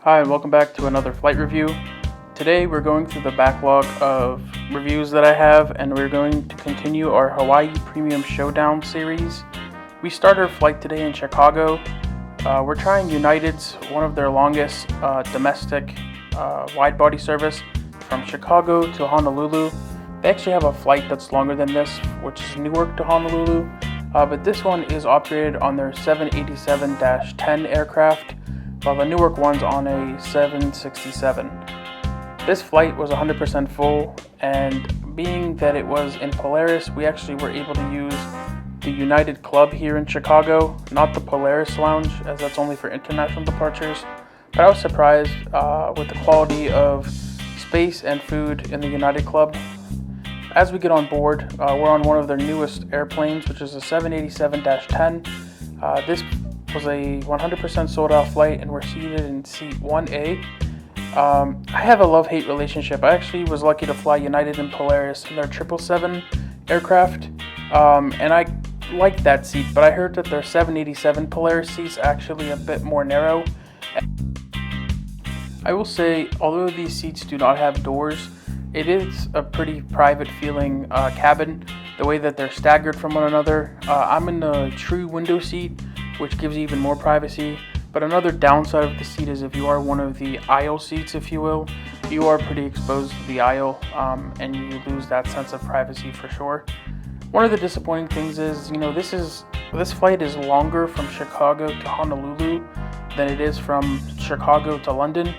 Hi, and welcome back to another flight review. Today we're going through the backlog of reviews that I have, and we're going to continue our Hawaii Premium Showdown series. We start our flight today in Chicago. We're trying United's, one of their longest domestic wide-body service from Chicago to Honolulu. They actually have a flight that's longer than this, which is Newark to Honolulu, but this one is operated on their 787-10 aircraft, while the Newark one's on a 767. This flight was 100% full, and being that it was in Polaris, we actually were able to use the United Club here in Chicago, not the Polaris Lounge, as that's only for international departures. But I was surprised with the quality of space and food in the United Club. As we get on board, we're on one of their newest airplanes, which is a 787-10. This was a 100% sold out flight, and we're seated in seat 1A. I have a love-hate relationship. I actually was lucky to fly United and Polaris in their 777 aircraft, and I liked that seat, but I heard that their 787 Polaris seat's actually a bit more narrow. I will say, although these seats do not have doors, it is a pretty private feeling cabin, the way that they're staggered from one another. I'm in the true window seat, which gives you even more privacy. But another downside of the seat is if you are one of the aisle seats, if you will, you are pretty exposed to the aisle, and you lose that sense of privacy for sure. One of the disappointing things is, this flight is longer from Chicago to Honolulu than it is from Chicago to London,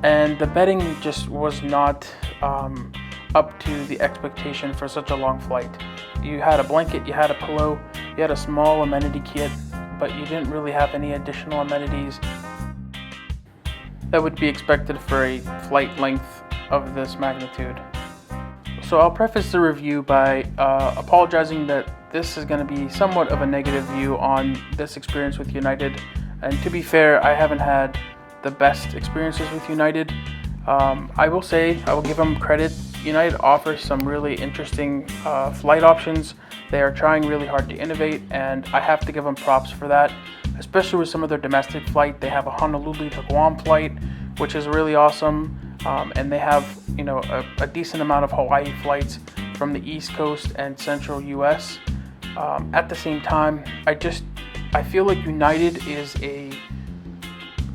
and the bedding just was not up to the expectation for such a long flight. You had a blanket, you had a pillow, you had a small amenity kit, but you didn't really have any additional amenities that would be expected for a flight length of this magnitude. So I'll preface the review by apologizing that this is going to be somewhat of a negative view on this experience with United. And to be fair, I haven't had the best experiences with United. I will say, I will give them credit. United offers some really interesting flight options. They are trying really hard to innovate, and I have to give them props for that, especially with some of their domestic flight. They have a Honolulu to Guam flight, which is really awesome, and they have a decent amount of Hawaii flights from the East Coast and Central U.S. At the same time, I feel like United is a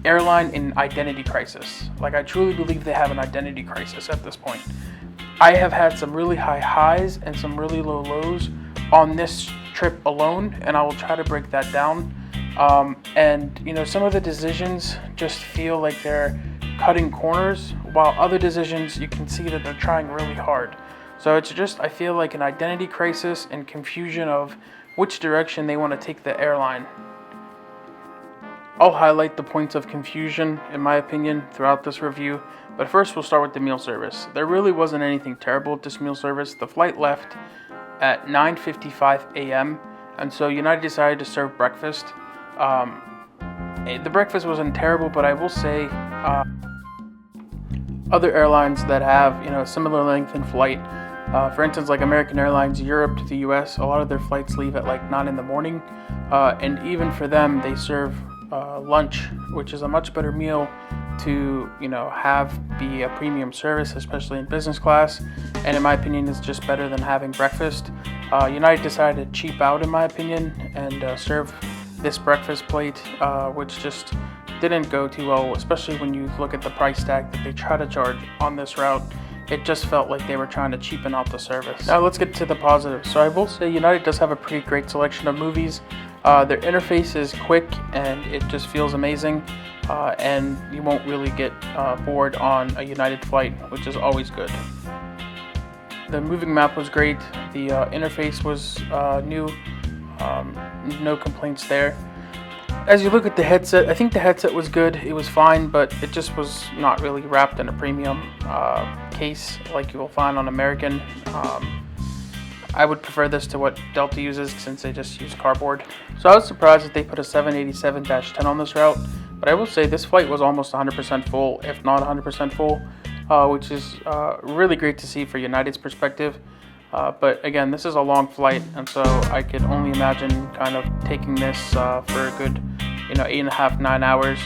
airline in identity crisis. Like, I truly believe they have an identity crisis at this point. I have had some really high highs and some really low lows on this trip alone, and I will try to break that down. And some of the decisions just feel like they're cutting corners, while other decisions you can see that they're trying really hard. So it's just, I feel like an identity crisis and confusion of which direction they want to take the airline. I'll highlight the points of confusion, in my opinion, throughout this review, but first we'll start with the meal service. There really wasn't anything terrible with this meal service. The flight left at 9:55 a.m., and so United decided to serve breakfast. The breakfast wasn't terrible, but I will say other airlines that have similar length in flight, for instance, like American Airlines Europe to the US, a lot of their flights leave at like 9 in the morning, and even for them they serve lunch, which is a much better meal to have be a premium service, especially in business class, and in my opinion it's just better than having breakfast. United decided to cheap out, in my opinion, and serve this breakfast plate, which just didn't go too well, especially when you look at the price tag that they try to charge on this route. It just felt like they were trying to cheapen out the service. Now let's get to the positives. So I will say United does have a pretty great selection of movies. Their interface is quick and it just feels amazing, and you won't really get bored on a United flight, which is always good. The moving map was great. The interface was new. No complaints there. As you look at the headset, I think the headset was good. It was fine, but it just was not really wrapped in a premium case like you will find on American. I would prefer this to what Delta uses, since they just use cardboard. So I was surprised that they put a 787-10 on this route, but I will say this flight was almost 100% full, if not 100% full, which is really great to see for United's perspective. But again, this is a long flight, and so I could only imagine kind of taking this for a good 8.5-9 hours.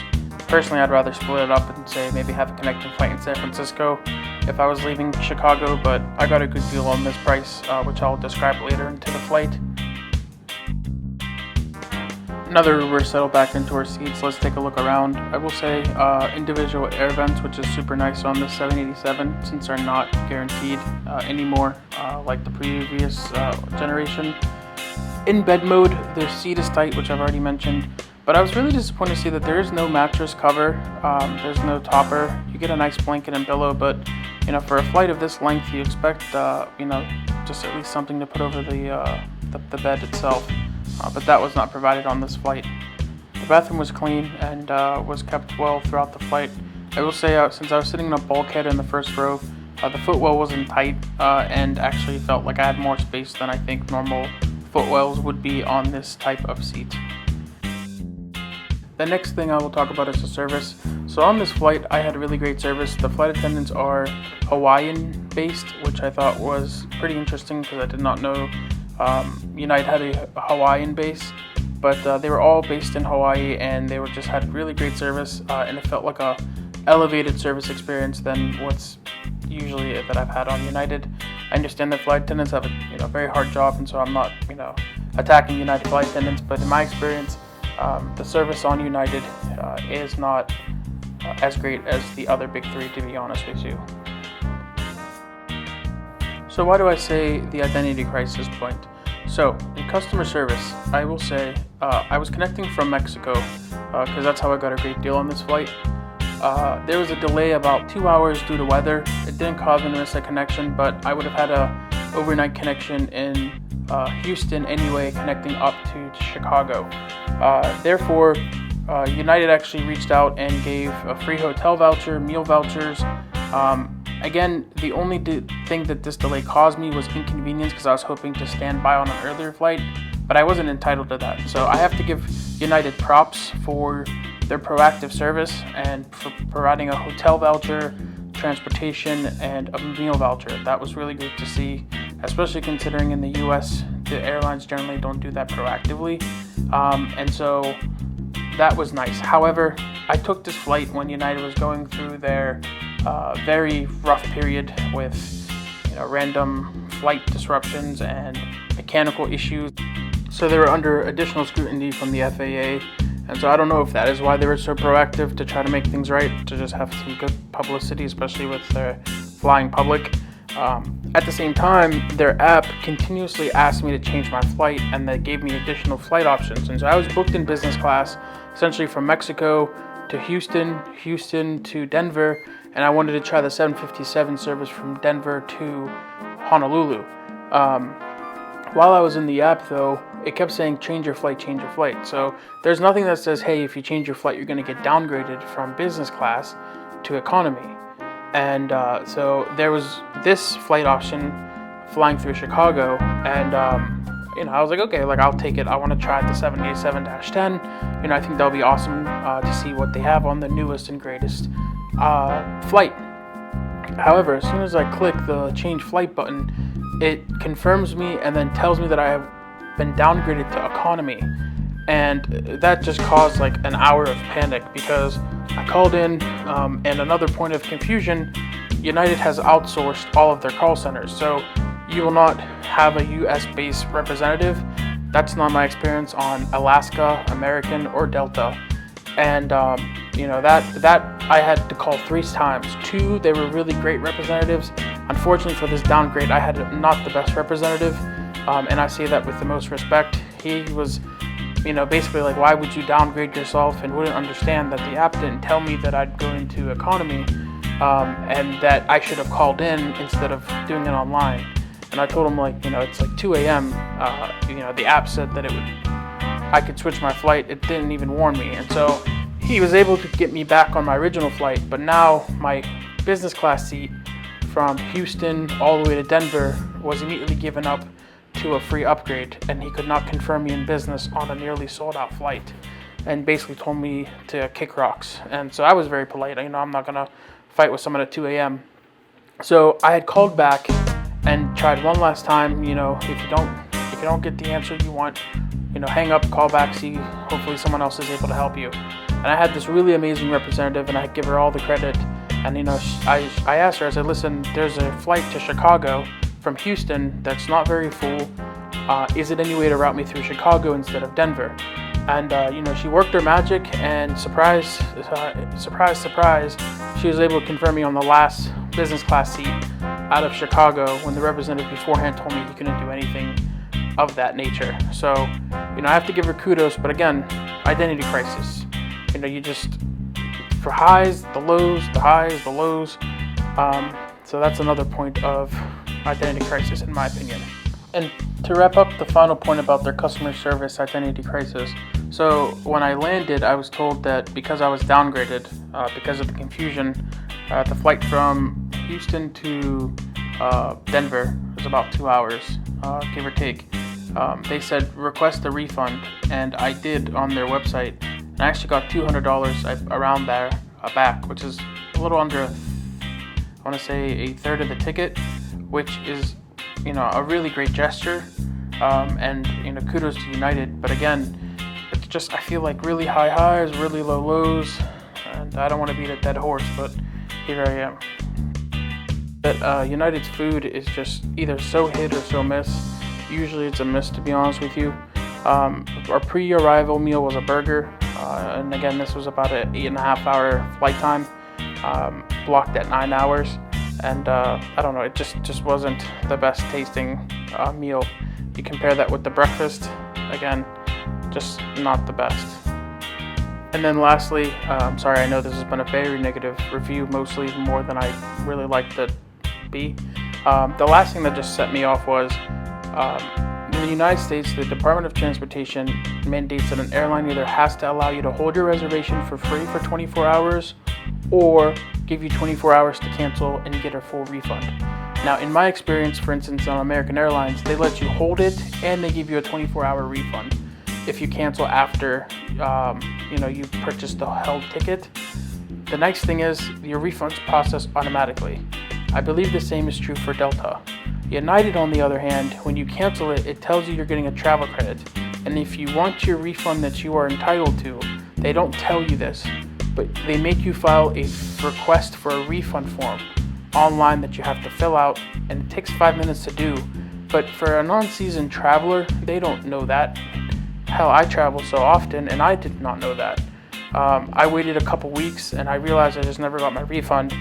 Personally, I'd rather split it up and say maybe have a connecting flight in San Francisco if I was leaving Chicago, but I got a good deal on this price, which I'll describe later into the flight. Now that we're settled back into our seats, let's take a look around. I will say individual air vents, which is super nice on this 787 since they're not guaranteed anymore like the previous generation. In bed mode, the seat is tight, which I've already mentioned, but I was really disappointed to see that there is no mattress cover. There's no topper. You get a nice blanket and pillow, but for a flight of this length, you expect just at least something to put over the bed itself. But that was not provided on this flight. The bathroom was clean and was kept well throughout the flight. I will say, since I was sitting in a bulkhead in the first row, the footwell wasn't tight and actually felt like I had more space than I think normal footwells would be on this type of seat. The next thing I will talk about is the service. So on this flight, I had really great service. The flight attendants are Hawaiian based, which I thought was pretty interesting because I did not know United had a Hawaiian base, but they were all based in Hawaii, and they just had really great service, and it felt like a elevated service experience than what's usually that I've had on United. I understand that flight attendants have a very hard job, and so I'm not attacking United flight attendants, but in my experience, the service on United is not as great as the other big three, to be honest with you. So why do I say the identity crisis point? So in customer service, I will say I was connecting from Mexico because that's how I got a great deal on this flight. There was a delay about 2 hours due to weather. It didn't cause me to miss a connection, but I would have had a overnight connection in Houston anyway, connecting up to Chicago. Therefore, United actually reached out and gave a free hotel voucher, meal vouchers. Again, the only thing that this delay caused me was inconvenience because I was hoping to stand by on an earlier flight, but I wasn't entitled to that. So I have to give United props for their proactive service and for providing a hotel voucher, transportation, and a meal voucher. That was really great to see, especially considering in the US, the airlines generally don't do that proactively. And so that was nice. However, I took this flight when United was going through their very rough period with random flight disruptions and mechanical issues. So they were under additional scrutiny from the FAA. And so I don't know if that is why they were so proactive to try to make things right, to just have some good publicity, especially with their flying public. At the same time, their app continuously asked me to change my flight, and they gave me additional flight options. And so I was booked in business class, essentially from Mexico to Houston to Denver, and I wanted to try the 757 service from Denver to Honolulu. While I was in the app, though, it kept saying change your flight. So there's nothing that says, hey, if you change your flight, you're going to get downgraded from business class to economy. And so there was this flight option flying through Chicago, and I was like, okay, I'll take it. I want to try the 787-10. I think that'll be awesome to see what they have on the newest and greatest flight. However, as soon as I click the change flight button, it confirms me and then tells me that I have been downgraded to economy. And that just caused an hour of panic because I called in, and another point of confusion, United has outsourced all of their call centers. So you will not have a US-based representative. That's not my experience on Alaska, American, or Delta. And that I had to call 3 times. 2, they were really great representatives. Unfortunately for this downgrade, I had not the best representative, and I say that with the most respect. He was, basically why would you downgrade yourself, and wouldn't understand that the app didn't tell me that I'd go into economy, and that I should have called in instead of doing it online. And I told him it's 2 a.m. The app said that I could switch my flight. It didn't even warn me, and so he was able to get me back on my original flight. But now my business class seat from Houston all the way to Denver was immediately given up to a free upgrade, and he could not confirm me in business on a nearly sold out flight, and basically told me to kick rocks. And so I was very polite. I'm not gonna fight with someone at 2 a.m. So I had called back and tried one last time. If you don't If you don't get the answer you want, hang up, call back, see, hopefully someone else is able to help you. And I had this really amazing representative, and I give her all the credit. And I asked her, I said, listen, there's a flight to Chicago from Houston that's not very full. Is it any way to route me through Chicago instead of Denver? And she worked her magic, and surprise, surprise, she was able to confirm me on the last business class seat out of Chicago, when the representative beforehand told me he couldn't do anything of that nature. So, I have to give her kudos, but again, identity crisis. You just, for highs, the lows, the highs, the lows. So that's another point of identity crisis, in my opinion. And to wrap up the final point about their customer service identity crisis. So when I landed, I was told that because I was downgraded, because of the confusion, the flight from Houston to Denver was about 2 hours, give or take. They said request a refund, and I did on their website. And I actually got $200 around there back, which is a little under, I want to say, a third of the ticket, which is, a really great gesture. And kudos to United. But again, it's just, I feel like really high highs, really low lows, and I don't want to beat a dead horse, but here I am. But United's food is just either so hit or so miss. Usually it's a miss, to be honest with you. Our pre-arrival meal was a burger, and again, this was about an 8.5 hour flight time, blocked at 9 hours, and I don't know, it just wasn't the best tasting meal. You compare that with the breakfast, again, just not the best. And then lastly, I'm sorry, I know this has been a very negative review, mostly more than I really liked it to be. The last thing that just set me off was, in the United States, the Department of Transportation mandates that an airline either has to allow you to hold your reservation for free for 24 hours or give you 24 hours to cancel and you get a full refund. Now, in my experience, for instance, on American Airlines, they let you hold it and they give you a 24-hour refund if you cancel after you purchased the held ticket. The nice thing is your refund's processed automatically. I believe the same is true for Delta. United, on the other hand, when you cancel it, it tells you you're getting a travel credit. And if you want your refund that you are entitled to, they don't tell you this, but they make you file a request for a refund form online that you have to fill out, and it takes 5 minutes to do. But for a non-seasoned traveler, they don't know that. Hell, I travel so often, and I did not know that. I waited a couple weeks, and I realized I just never got my refund.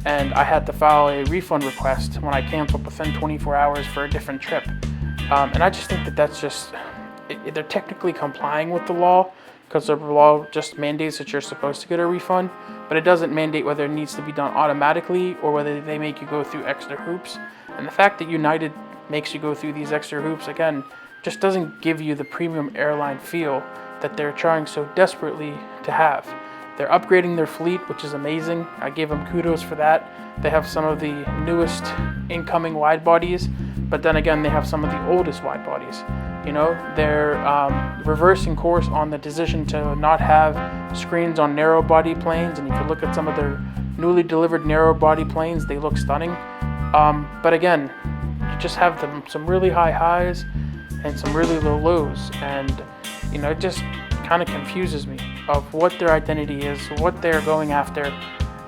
And I had to file a refund request when I canceled within 24 hours for a different trip. And I just think that's just, they're technically complying with the law, because the law just mandates that you're supposed to get a refund, but it doesn't mandate whether it needs to be done automatically or whether they make you go through extra hoops. And the fact that United makes you go through these extra hoops, again, just doesn't give you the premium airline feel that they're trying so desperately to have. They're upgrading their fleet, which is amazing. I gave them kudos for that. They have some of the newest incoming wide bodies, but then again, they have some of the oldest wide bodies. They're reversing course on the decision to not have screens on narrow body planes. And if you look at some of their newly delivered narrow body planes, they look stunning. But again, you just have some really high highs and some really low lows. And, it just kind of confuses me of what their identity is, what they're going after.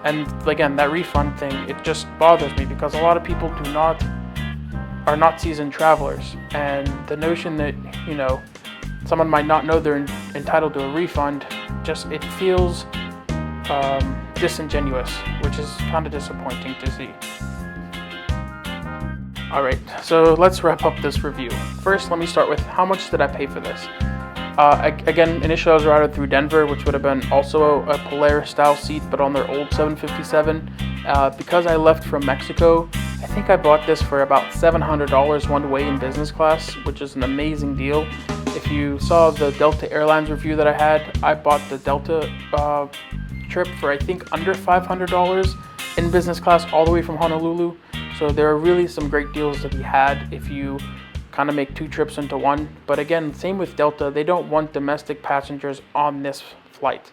And again, that refund thing, it just bothers me because a lot of people are not seasoned travelers, and the notion that someone might not know they're entitled to a refund, it feels disingenuous, which is kind of disappointing to see. Alright, so let's wrap up this review. First, let me start with how much did I pay for this? Again, initially I was routed through Denver, which would have been also a Polaris style seat, but on their old 757. Because I left from Mexico, I think I bought this for about $700 one way in business class, which is an amazing deal. If you saw the Delta Airlines review that I had, I bought the Delta trip for I think under $500 in business class all the way from Honolulu. So there are really some great deals to be had if you kind of make two trips into one. But again, same with Delta, they don't want domestic passengers on this flight.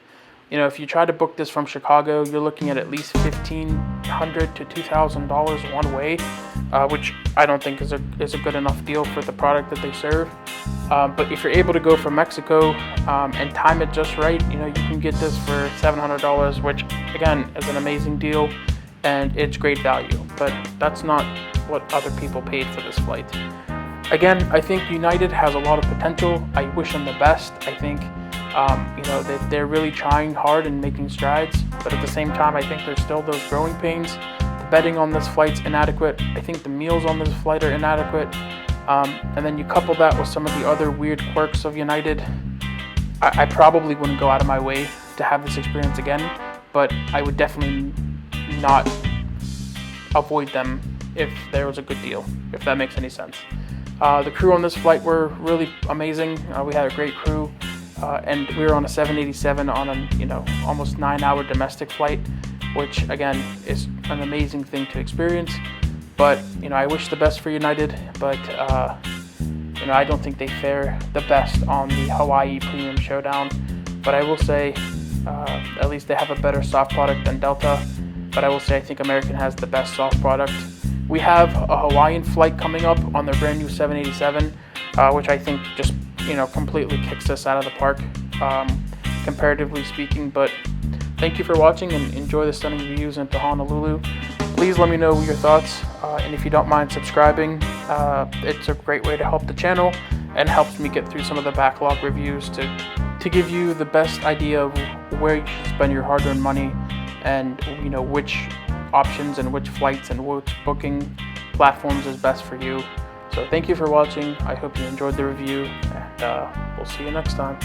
if you try to book this from Chicago, you're looking at least $1,500 to $2,000 one way, which I don't think is a good enough deal for the product that they serve. But if you're able to go from Mexico and time it just right, you can get this for $700, which again is an amazing deal and it's great value. But that's not what other people paid for this flight. Again, I think United has a lot of potential. I wish them the best. I think that they're really trying hard and making strides, but at the same time, I think there's still those growing pains. The bedding on this flight's inadequate. I think the meals on this flight are inadequate. And then you couple that with some of the other weird quirks of United. I probably wouldn't go out of my way to have this experience again, but I would definitely not avoid them if there was a good deal, if that makes any sense. The crew on this flight were really amazing. We had a great crew. And we were on a 787 on a almost 9-hour domestic flight, which again is an amazing thing to experience. But I wish the best for United, but I don't think they fare the best on the Hawaii Premium Showdown. But I will say at least they have a better soft product than Delta. But I will say I think American has the best soft product. We have a Hawaiian flight coming up on their brand new 787, which I think just completely kicks us out of the park, comparatively speaking. But thank you for watching and enjoy the stunning views into Honolulu. Please let me know your thoughts, and if you don't mind subscribing, it's a great way to help the channel and helps me get through some of the backlog reviews to give you the best idea of where you should spend your hard-earned money and which options and which flights and which booking platforms is best for you. So thank you for watching. I hope you enjoyed the review, and we'll see you next time.